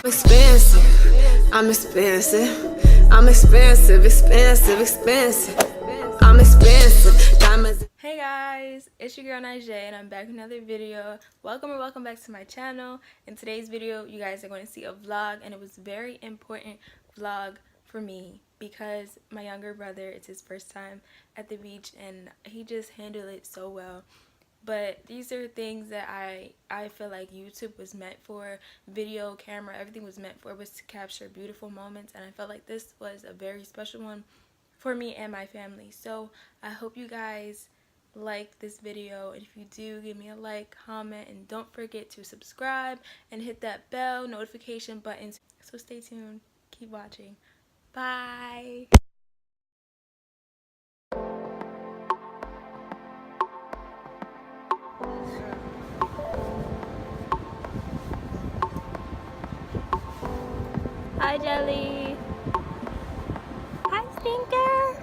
Expensive, I'm expensive, I'm expensive, expensive, expensive, I'm expensive. Diamonds. Hey guys, it's your girl Nyje and I'm back with another video. Welcome back to my channel. In today's video, you guys are going to see a vlog, and it was a very important vlog for me because my younger brother, it's his first time at the beach and he just handled it so well. But these are things that I feel like YouTube was meant for. Video, camera, everything was meant for, was to capture beautiful moments, and I felt like this was a very special one for me and my family. So I hope you guys like this video, and if you do, give me a like, comment, and don't forget to subscribe and hit that bell notification button. So stay tuned, keep watching. Bye. Hi, Jelly. Hi, Stinker.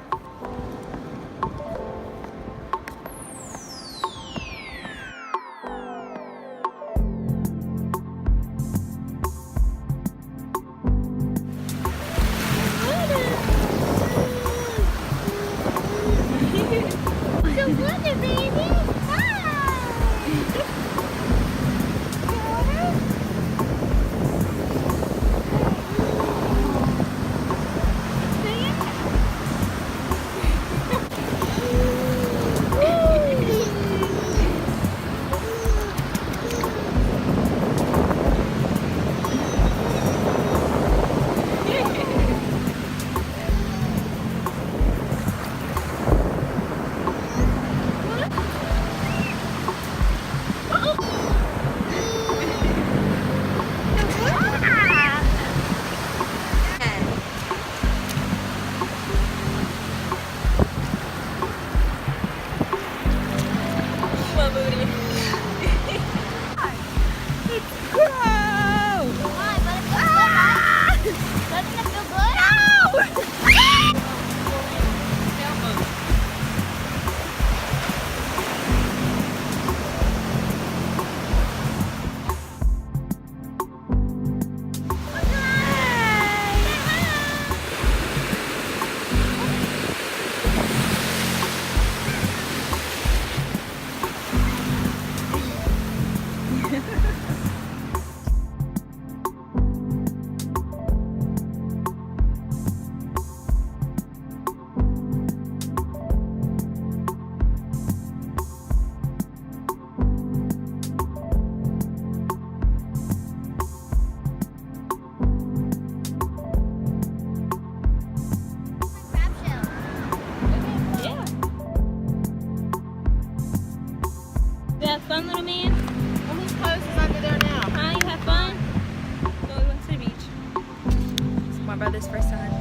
The water, baby! Fun, little man? Well, whose clothes is under there now? Huh? You have fun? So we went to the beach. It's my brother's first time.